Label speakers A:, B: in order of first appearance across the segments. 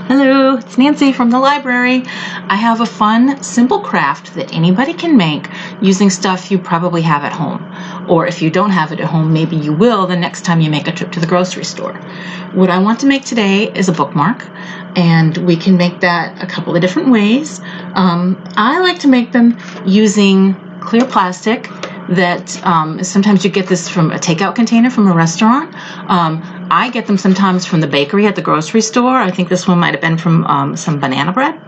A: Hello, it's Nancy from the library. I have a fun, simple craft that anybody can make using stuff you probably have at home. Or if you don't have it at home, maybe you will the next time you make a trip to the grocery store. What I want to make today is a bookmark, and we can make that a couple of different ways. I like to make them using clear plastic that sometimes you get this from a takeout container from a restaurant. I get them sometimes from the bakery at the grocery store. I think this one might have been from some banana bread.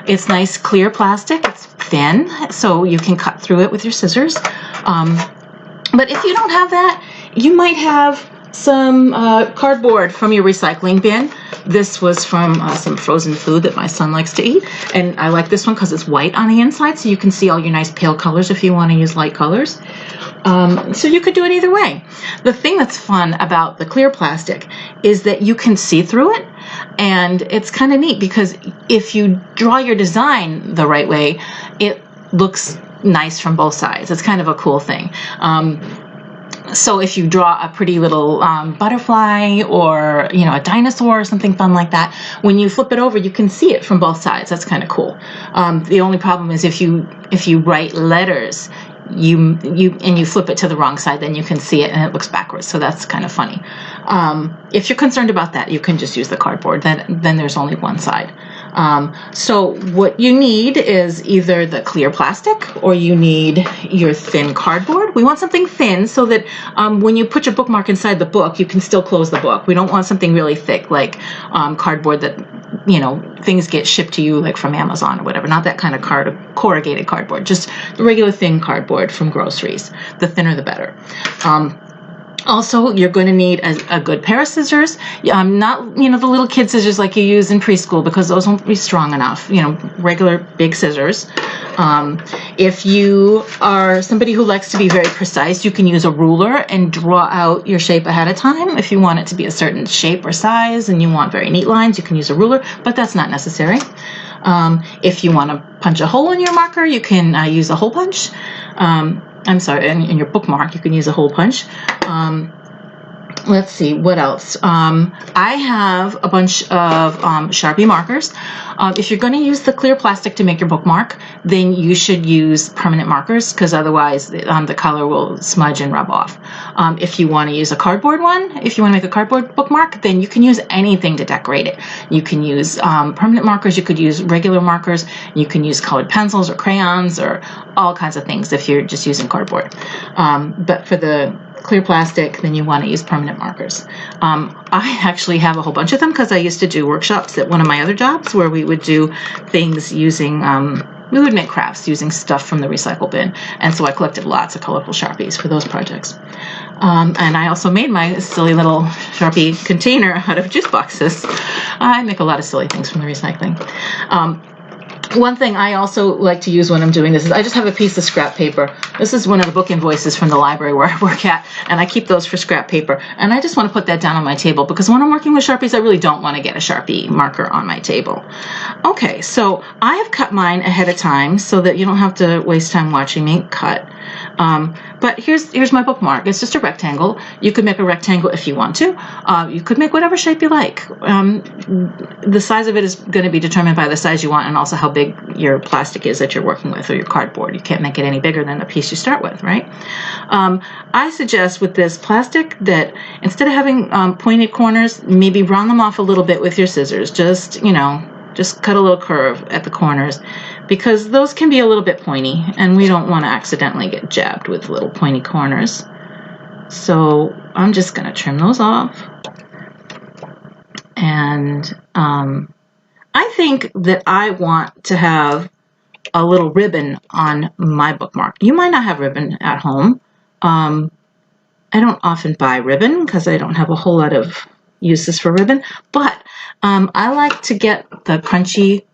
A: It's nice clear plastic. It's thin, so you can cut through it with your scissors. But if you don't have that, you might have some cardboard from your recycling bin. This was from some frozen food that my son likes to eat, and I like this one because it's white on the inside, so you can see all your nice pale colors if you want to use light colors. So you could do it either way. The thing that's fun about the clear plastic is that you can see through it, and it's kind of neat because if you draw your design the right way, it looks nice from both sides. It's kind of a cool thing. So if you draw a pretty little butterfly or a dinosaur or something fun like that, when you flip it over, you can see it from both sides. That's kind of cool. The only problem is if you write letters, you flip it to the wrong side, then you can see it and it looks backwards. So that's kind of funny. If you're concerned about that, you can just use the cardboard. Then there's only one side. So what you need is either the clear plastic or you need your thin cardboard. We want something thin so that when you put your bookmark inside the book, you can still close the book. We don't want something really thick like cardboard that things get shipped to you like from Amazon or whatever. Not that kind of corrugated cardboard, just the regular thin cardboard from groceries. The thinner the better. Also, you're going to need a good pair of scissors. Not, the little kid scissors like you use in preschool because those won't be strong enough. Regular big scissors. If you are somebody who likes to be very precise, you can use a ruler and draw out your shape ahead of time. If you want it to be a certain shape or size and you want very neat lines, you can use a ruler, but that's not necessary. If you want to punch a hole in your marker, you can use a hole punch. I'm sorry, in your bookmark, you can use a hole punch. Let's see, what else? I have a bunch of Sharpie markers. If you're going to use the clear plastic to make your bookmark, then you should use permanent markers because otherwise the color will smudge and rub off. If you want to use a cardboard one, if you want to make a cardboard bookmark, then you can use anything to decorate it. You can use permanent markers, you could use regular markers, you can use colored pencils or crayons or all kinds of things if you're just using cardboard. But for the clear plastic, then you want to use permanent markers. I actually have a whole bunch of them because I used to do workshops at one of my other jobs where we would do things using, we would make crafts using stuff from the recycle bin. And so I collected lots of colorful Sharpies for those projects. And I also made my silly little Sharpie container out of juice boxes. I make a lot of silly things from the recycling. One thing I also like to use when I'm doing this is I just have a piece of scrap paper. This is one of the book invoices from the library where I work at, and I keep those for scrap paper. And I just want to put that down on my table because when I'm working with Sharpies, I really don't want to get a Sharpie marker on my table. Okay, so I have cut mine ahead of time so that you don't have to waste time watching me cut. But here's my bookmark. It's just a rectangle. You could make a rectangle if you want to. You could make whatever shape you like. The size of it is going to be determined by the size you want and also how big your plastic is that you're working with or your cardboard. You can't make it any bigger than the piece you start with, right? I suggest with this plastic that instead of having pointed corners, maybe round them off a little bit with your scissors. Just cut a little curve at the corners because those can be a little bit pointy and we don't want to accidentally get jabbed with little pointy corners. So I'm just going to trim those off. And I think that I want to have a little ribbon on my bookmark. You might not have ribbon at home. I don't often buy ribbon because I don't have a whole lot of uses for ribbon, but I like to get the crunchy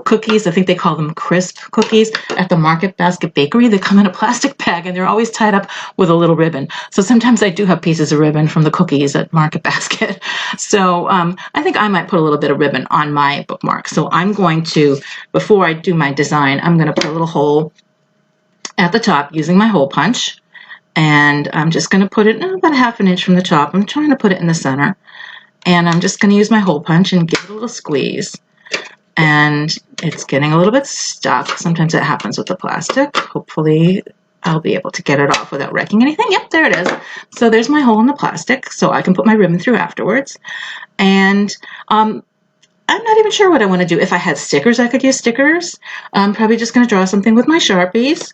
A: cookies. I think they call them crisp cookies at the Market Basket Bakery. They come in a plastic bag and they're always tied up with a little ribbon. So sometimes I do have pieces of ribbon from the cookies at Market Basket. So I think I might put a little bit of ribbon on my bookmark. So I'm going to, before I do my design, I'm going to put a little hole at the top using my hole punch. And I'm just going to put it about 1/2 inch from the top. I'm trying to put it in the center. And I'm just going to use my hole punch and give it a little squeeze. And it's getting a little bit stuck. Sometimes it happens with the plastic. Hopefully I'll be able to get it off without wrecking anything. Yep, there it is. So there's my hole in the plastic, so I can put my ribbon through afterwards. And I'm not even sure what I want to do. If I had stickers, I could use stickers. I'm probably just going to draw something with my Sharpies.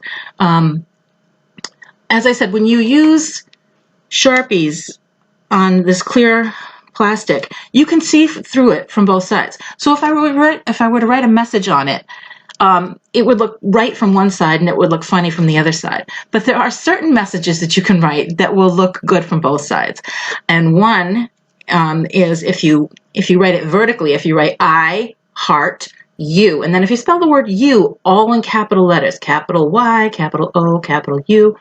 A: As I said, when you use Sharpies on this clear plastic, you can see through it from both sides. So if I were to write a message on it, it would look right from one side and it would look funny from the other side. But there are certain messages that you can write that will look good from both sides. And one is if you write it vertically, if you write I, heart, you, and then if you spell the word you all in capital letters, capital Y, capital O, capital U,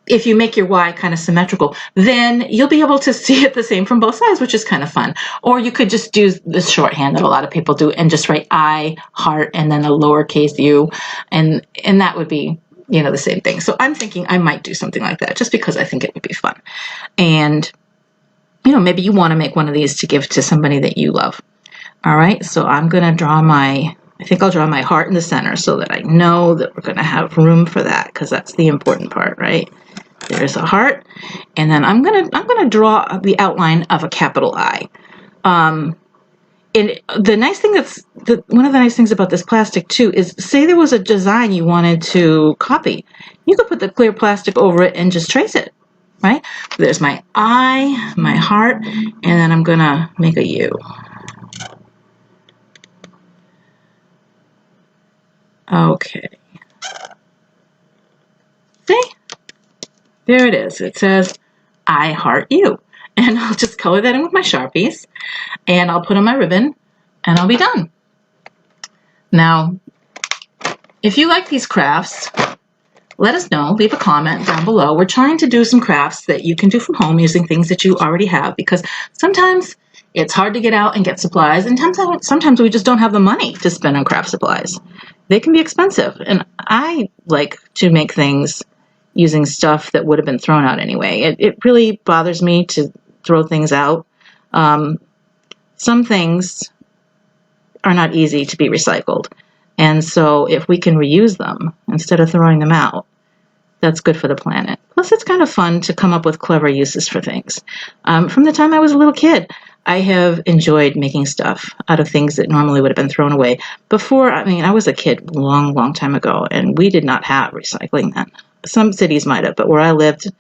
A: if you make your Y kind of symmetrical, then you'll be able to see it the same from both sides, which is kind of fun. Or you could just do the shorthand that a lot of people do and just write I, heart, and then a lowercase u, and that would be, you know, the same thing. So I'm thinking I might do something like that just because I think it would be fun. And, you know, maybe you want to make one of these to give to somebody that you love. All right, so I'm going to draw I think I'll draw my heart in the center so that I know that we're going to have room for that, because that's the important part, right? There's a heart, and then I'm gonna draw the outline of a capital I. And the nice thing one of the nice things about this plastic too is, say there was a design you wanted to copy, you could put the clear plastic over it and just trace it, right? There's my I, my heart, and then I'm gonna make a U. Okay. See? There it is. It says, I heart you. And I'll just color that in with my Sharpies, and I'll put on my ribbon, and I'll be done. Now, if you like these crafts, let us know. Leave a comment down below. We're trying to do some crafts that you can do from home using things that you already have, because sometimes it's hard to get out and get supplies, and sometimes we just don't have the money to spend on craft supplies. They can be expensive, and I like to make things using stuff that would have been thrown out anyway. It really bothers me to throw things out. Some things are not easy to be recycled, and so if we can reuse them instead of throwing them out, that's good for the planet. Plus, it's kind of fun to come up with clever uses for things. From the time I was a little kid, I have enjoyed making stuff out of things that normally would have been thrown away. Before, I was a kid long time ago, and we did not have recycling then. Some cities might have, but where I lived,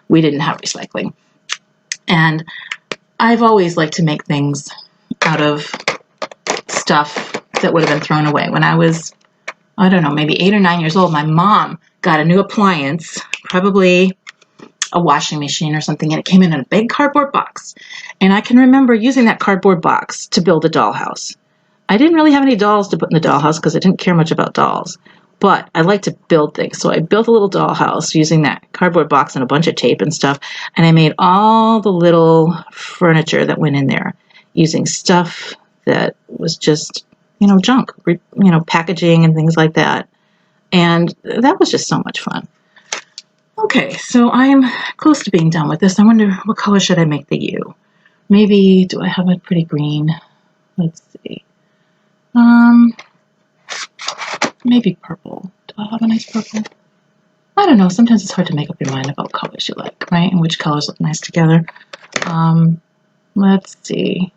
A: we didn't have recycling. And I've always liked to make things out of stuff that would have been thrown away. When I was, I don't know, maybe 8 or 9 years old, my mom got a new appliance, probably a washing machine or something, and it came in a big cardboard box. And I can remember using that cardboard box to build a dollhouse. I didn't really have any dolls to put in the dollhouse because I didn't care much about dolls. But I like to build things. So I built a little dollhouse using that cardboard box and a bunch of tape and stuff. And I made all the little furniture that went in there using stuff that was just, junk, packaging and things like that. And that was just so much fun. Okay, so I'm close to being done with this. I wonder, what color should I make the U? Maybe, do I have a pretty green? Let's see. Maybe purple. Do I have a nice purple? I don't know. Sometimes it's hard to make up your mind about colors you like, right? And which colors look nice together. Let's see.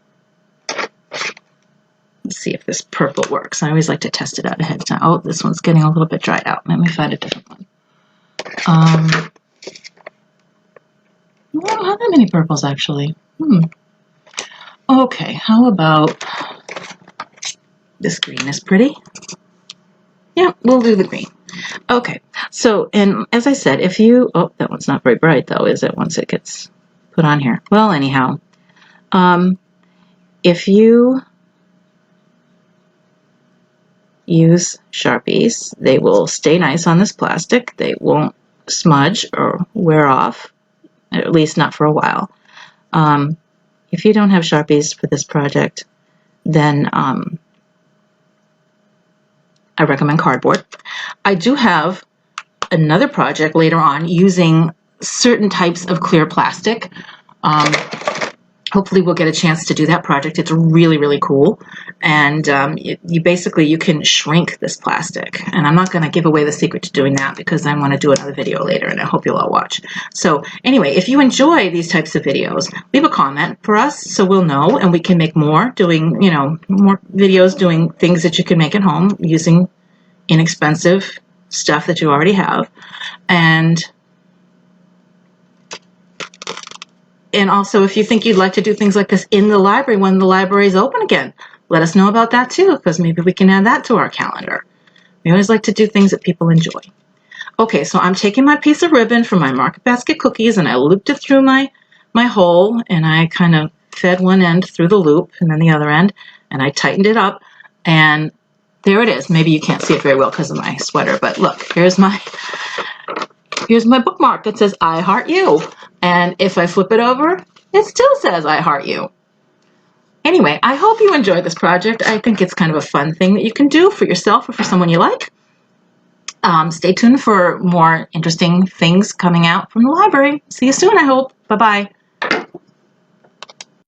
A: Let's see if this purple works. I always like to test it out ahead of time. Oh, this one's getting a little bit dried out. Let me find a different one. I don't have that many purples, actually. Okay, how about this green is pretty? Yeah, we'll do the green. Okay, so, and as I said, if you, oh, that one's not very bright though, is it, once it gets put on here? Well, anyhow, if you use Sharpies, they will stay nice on this plastic. They won't smudge or wear off, at least not for a while. If you don't have Sharpies for this project, then I recommend cardboard. I do have another project later on using certain types of clear plastic. hopefully we'll get a chance to do that project. It's really, really cool. And you basically, you can shrink this plastic. And I'm not going to give away the secret to doing that because I want to do another video later, and I hope you'll all watch. So anyway, if you enjoy these types of videos, leave a comment for us so we'll know, and we can make more doing, you know, more videos doing things that you can make at home using inexpensive stuff that you already have. And also, if you think you'd like to do things like this in the library when the library is open again, let us know about that too, because maybe we can add that to our calendar. We always like to do things that people enjoy. Okay, so I'm taking my piece of ribbon from my Market Basket cookies, and I looped it through my hole, and I kind of fed one end through the loop and then the other end, and I tightened it up, and there it is. Maybe you can't see it very well because of my sweater, but look, here's my bookmark that says I heart you. And if I flip it over, it still says I heart you. Anyway, I hope you enjoyed this project. I think it's kind of a fun thing that you can do for yourself or for someone you like. Stay tuned for more interesting things coming out from the library. See you soon, I hope. Bye-bye.